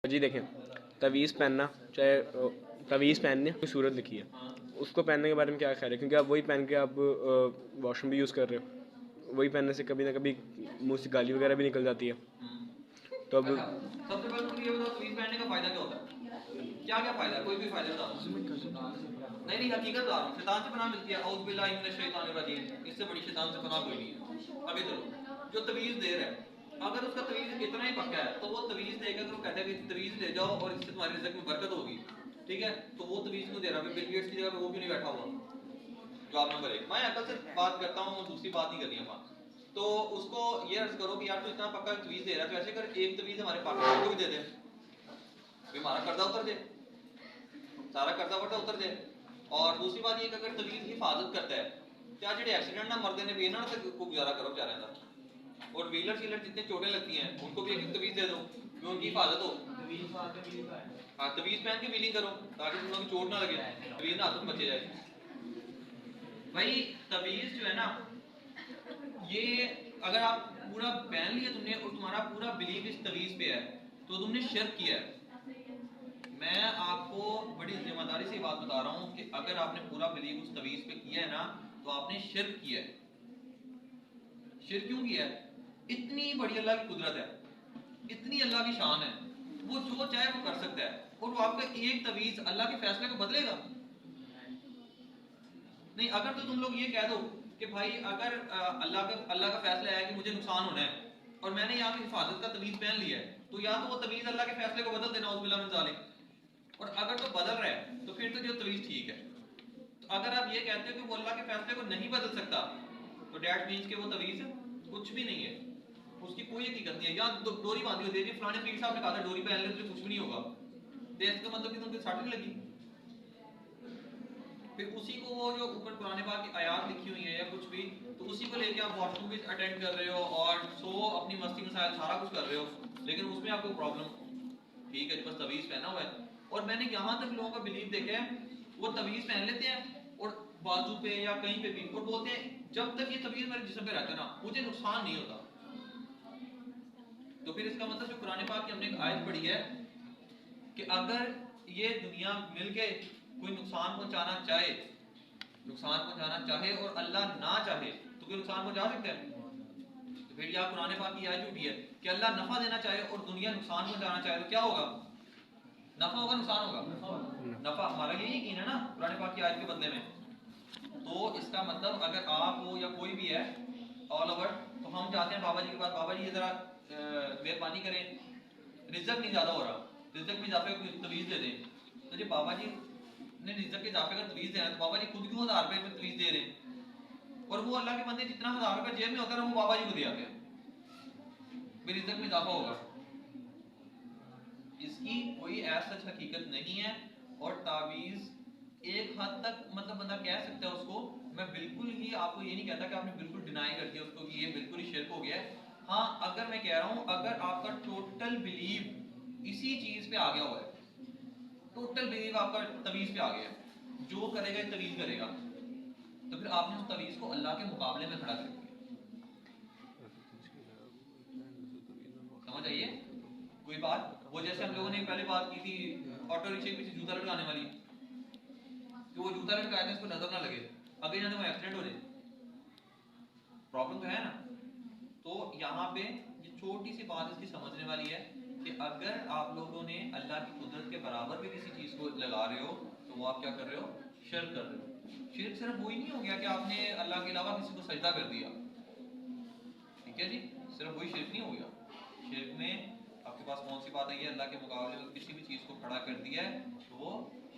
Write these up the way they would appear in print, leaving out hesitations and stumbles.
जी देखें, तवीज़ पहनना, चाहे तवीज़ पहनने कोई सूरत लिखी है, उसको पहनने के बारे में क्या ख्याल है? क्योंकि आप वही पहन के आप वॉशरूम भी यूज़ कर रहे हो, वही पहनने से कभी ना कभी मुंह से गाली वगैरह भी निकल जाती है। तो अब सबसे पहले मुझे ये बताओ, तवीज़ पहनने का फायदा क्या होता है? क्या क्या फायदा है? कोई भी फायदा बताओ। नहीं, हकीकत बता रहा हूँ। शैतान से पनाह मिलती है, औज़ बिल्लाहि मिनश शैतानिर रजीम। इससे बड़ी शैतान से पनाह कोई नहीं है। आगे चलो, जो तवीज़ दे रहा है, अगर उसका तवीज़ इतना ही पक्का है तो वो तवीज़ देगा, अगर वो कहता है कि तवीज़ ले जाओ और इससे तुम्हारे रिज़्क़ में बरकत होगी, ठीक है, तो वो तवीज़ क्यों दे रहा है? बिल गेट्स की जगह पे वो क्यों नहीं बैठा हुआ? जवाब नंबर 1। मैं अकल से बात करता हूँ, दूसरी बात नहीं करनी है। तो उसको ये अर्ज करो कि यार तू इतना पक्का तवीज़ दे रहा है, तो ऐसे कर एक तवीज़ हमारे पाकिस्तान को भी दे दे, हमारा कर्जा उतर दे, सारा कर्जा वर्जा उतर दे। और दूसरी बात ये कि अगर तवीज़ हिफाजत करता है, क्या जो एक्सीडेंट ना मरदे ने भी ना तो गुजारा करो बेचारे का, और व्हीलर शीलर जितने चोटें लगती हैं उनको भी एक तवीज़ दे दो कि उनकी हिफाजत हो। हाँ, तवीज़ पहन के व्हीलिंग करो ताकि तुम लोगों की चोट ना लगे, तवीज़ ना हाथों में बचे जाए। भाई तवीज़ जो है ना, ये अगर आप पूरा पहन लिया तुमने और तुम्हारा पूरा बिलीव इस तवीज़ पे है तो तुमने शिर्क किया है। मैं आपको बड़ी जिम्मेदारी से बात बता रहा हूं कि अगर आपने पूरा बिलीव उस तवीज़ पे किया है ना तो आपने शिर्क किया है। शिर्क क्यों किया है? इतनी बड़ी अल्लाह की कुदरत है, इतनी अल्लाह की शान है, वो जो चाहे वो कर सकता है, और वो आपका एक तवीज़ अल्लाह के फैसले को बदलेगा नहीं। अगर तो तुम लोग ये कह दो कि भाई अगर अल्लाह का फैसला है कि मुझे नुकसान होना है और मैंने यहाँ पे हिफाजत का तवीज़ पहन लिया है, तो या तो वो तवीज़ अल्लाह के फैसले को बदल देना, उज़्बिल्लाह मिन ज़ालिक, और अगर तो बदल रहा है तो फिर तो जो तवीज़ ठीक है। तो अगर आप ये कहते हो कि वो अल्लाह के फैसले को नहीं बदल सकता, तो डैट मीन्स कि वो तवीज़ कुछ भी नहीं है, उसकी कोई हकीकत नहीं है। या डोरी बांधी होती है, फलाने पीर साहब ने कहा था डोरी पहन ले तो कुछ भी नहीं होगा, तो इसका मतलब कि तुमको सट नहीं लगी। फिर उसी को वो जो ऊपर कुरान पाक की आयात लिखी हुई है या कुछ भी, तो उसी को लेके आप वॉशरूम भी अटेंड कर रहे हो और अपनी मस्ती मसाइल सारा कुछ कर रहे हो, लेकिन उसमें आपको प्रॉब्लम, ठीक है, बस तवीज़ पहना हुआ है। और मैंने यहाँ तक लोगों का बिलीव देखा है, वो तवीज़ पहन लेते हैं और बाजू पे या कहीं पे भी, और बोलते हैं जब तक ये तवीज़ मेरे जिस्म पे रहता है ना मुझे नुकसान नहीं होता। तो फिर इसका मतलब जो कुरान पाक की हमने एक आयत पढ़ी है कि अगर ये दुनिया मिलके कोई नुकसान पहुंचाना चाहे और अल्लाह ना चाहे तो कोई नुकसान पहुंचा सकता है? तो फिर यह कुरान पाक की आयत झूठी है कि अल्लाह नफा देना चाहे और दुनिया नुकसान पहुंचाना चाहे तो क्या होगा? नफा होगा, नुकसान होगा? नफा। हमारा यही यकीन है ना कुरान पाक की आयत के बदले में। तो इसका मतलब अगर आप हो या कोई भी है ऑल ओवर, तो हम चाहते हैं बाबा जी के पास, बाबा जी ये जरा मेहरबानी करें, रिजल्ट नहीं ज्यादा हो रहा, रिजल्ट में इजाफे को तवीज़ दे दें। तो जो बाबा जी ने रिजल्ट के इजाफे का तवीज़ देना, तो बाबा जी खुद क्यों 1000 रुपए में तवीज़ दे रहे हैं? और वो अल्लाह के बंदे जितना 1000 रुपए जेब में होता है वो बाबा जी को दे आते हैं, फिर रिजल्ट में इजाफा होगा। इसकी कोई ऐसा सच हकीकत नहीं है। और तावीज़ एक हद तक मतलब बंदा कह सकता है उसको, मैं बिल्कुल ही आपको ये नहीं कहता कि आपने बिल्कुल डिनाई कर दिया उसको कि ये बिल्कुल ही शिर्क हो गया है। हाँ, अगर मैं कह रहा हूं अगर आपका टोटल बिलीव इसी चीज पे आ गया हुआ है, टोटल बिलीव आपका तवीज़ पे आ गया है, जो करेगा तवीज़ करेगा, तो फिर आपने उस तवीज़ को अल्लाह के मुकाबले में खड़ा कर दिया। समझ आइए कोई बात? वो जैसे हम लोगों ने पहले बात की थी ऑटो रिक्शे के पीछे जूता लटकाने वाली, कि वो जूता लटकाया था इसको नजर ना लगे, अगर जाने वो एक्सीडेंट हो जाए, प्रॉब्लम तो है ना। तो यहाँ पे ये छोटी सी बात इसकी समझने वाली है कि अगर आप लोगों ने अल्लाह की कुदरत के बराबर भी किसी चीज को लगा रहे हो तो वो आप क्या कर रहे हो? शिर्क कर रहे हो। शिर्क सिर्फ वही नहीं हो गया कि आपने अल्लाह के अलावा किसी को सजदा कर दिया, ठीक है जी, सिर्फ वही शिर्क नहीं हो गया। शिर्क में आपके पास कौन सी बात आई है? अल्लाह के मुकाबले में किसी भी चीज को खड़ा कर दिया है तो वो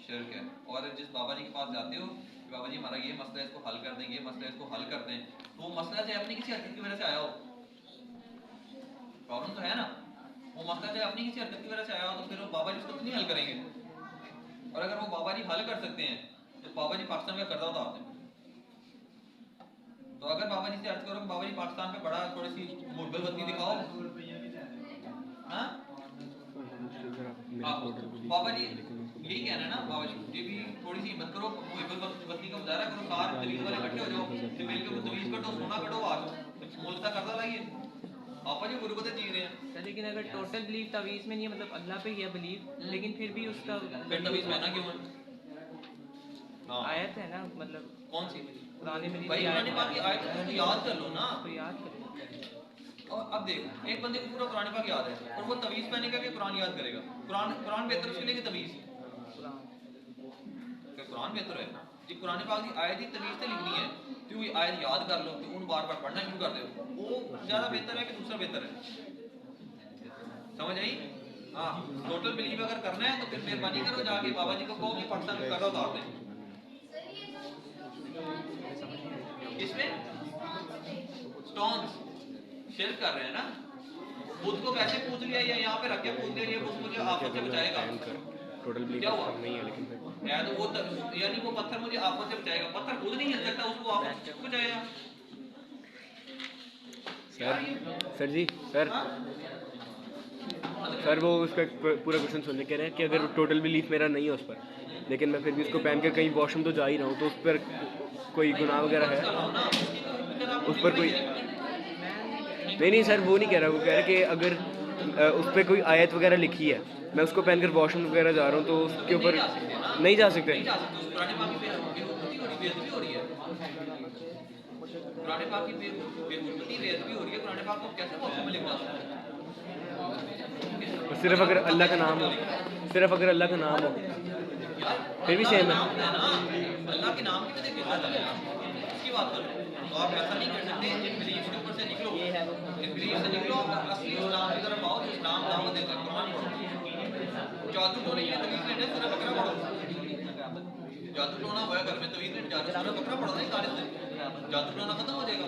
शिर्क है। और जिस बाबा जी के पास जाते हो कि बाबा जी हमारा ये मसला है इसको हल कर दें, ये मसला है इसको हल कर दें, तो वो मसला चाहे अपनी किसी हरकत की वजह से आया हो, प्रॉब्लम तो है ना, वो मसला चाहे अपनी किसी हरकत की वजह से आया हो, तो फिर वो बाबा जी उसको तो नहीं हल करेंगे। और अगर वो बाबा जी हल कर सकते हैं तो बाबा जी पाकिस्तान का कर्जा उतारते हैं। तो अगर बाबा जी से अर्ज करो कि बाबा जी पाकिस्तान पे बड़ा थोड़ी सी मुर्बल बत्ती दिखाओ, हाँ बाबा जी यही कहना है ना, बाबा जी ये भी थोड़ी सी हिम्मत करो, मुर्बल बत्ती का मुजाहरा करो, सारे तवीज़ वाले इकट्ठे हो जाओ, फिर मिलकर तवीज़ कटो, सोना कटो, आज मुल्क का कर्जा लाइए, आपा जी गुरबत जी रहे हैं। सर लेकिन अगर टोटल बिलीव तवीज़ में नहीं है, मतलब अल्लाह पे ही है बिलीव, लेकिन फिर भी उसका फिर तवीज़ पहना क्यों है? हाँ आयत है ना, मतलब कौन सी? कुरान में भाई कुरान पाक की आयत है, उसको याद कर लो ना। तो याद करो। और अब देख, एक बंदे को पूरा कुरान पाक याद है और वो तवीज़ पहनेगा कि कुरान याद करेगा? कुरान बेहतर उसके लिए कि तवीज़? कुरान बेहतर है जी। कुरान पाक की आयत ही तवीज़ से लिखनी है, तो वो आयत याद कर लो, तो उन बार बार पढ़ना शुरू कर दो, वो ज़्यादा बेहतर है कि दूसरा बेहतर है? समझ आई? हाँ, टोटल बिलीव अगर करना है तो फिर मेहरबानी करो जाके बाबा जी को कहो कि पाकिस्तान में कर रहा उतार दें। इसमें स्टोन्स शेयर कर रहे हैं ना, बुद्ध को वैसे पूछ लिया या यहाँ पे रख के पूछ लिया, ये बुद्ध मुझे आफत से बचाएगा। टोटल बिलीव क्या हुआ? नहीं है, लेकिन या तो वो यानी वो पत्थर मुझे आफत से बचाएगा, पत्थर खुद नहीं हिल सकता, उसको आफत से बचाएगा। सर जी सर सर वो उसका पूरा क्वेश्चन सुनने कह रहे हैं कि अगर टोटल बिलीफ मेरा नहीं है उस पर, लेकिन मैं फिर भी उसको पहन कर कहीं वॉशरूम तो जा ही रहा हूँ, तो उस पर कोई गुनाह वगैरह है? उस पर कोई नहीं सर, वो नहीं कह रहा, वो कह रहा है कि अगर उस पर कोई आयत वगैरह लिखी है, मैं उसको पहनकर वॉशरूम वगैरह जा रहा हूँ, तो उसके ऊपर नहीं जा सकते? सिर्फ अगर अल्लाह का नाम हो, सिर्फ अगर अल्लाह का नाम हो फिर भी सेम है। अल्लाह के नाम की वजह से इसकी बात कर रहे हैं, तो आप ऐसा नहीं कर सकते। इन बिलीफ के ऊपर से निकलो, इन बिलीफ से निकलो, असली इस्लाम की तरफ आओ, इस्लाम दावत देता है, कुरान पढ़ो। जादू टोने के लिए तवीज़ लेने सूरह बकरा पढ़ो। जादू टोना हुआ घर में, तवीज़ लेने जा रहे हो, सूरह बकरा पढ़ो ना, तारीफ से जादू टोना खत्म हो जाएगा।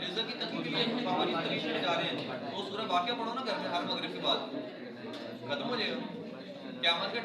रिज़्क़ की तंगी के लिए बाबा जी तवीज़ लेने जा रहे हैं, तो सूरह वाक़िया पढ़ो ना घर में हर मगरिब के बाद, खत्म हो जाएगा। क़यामत के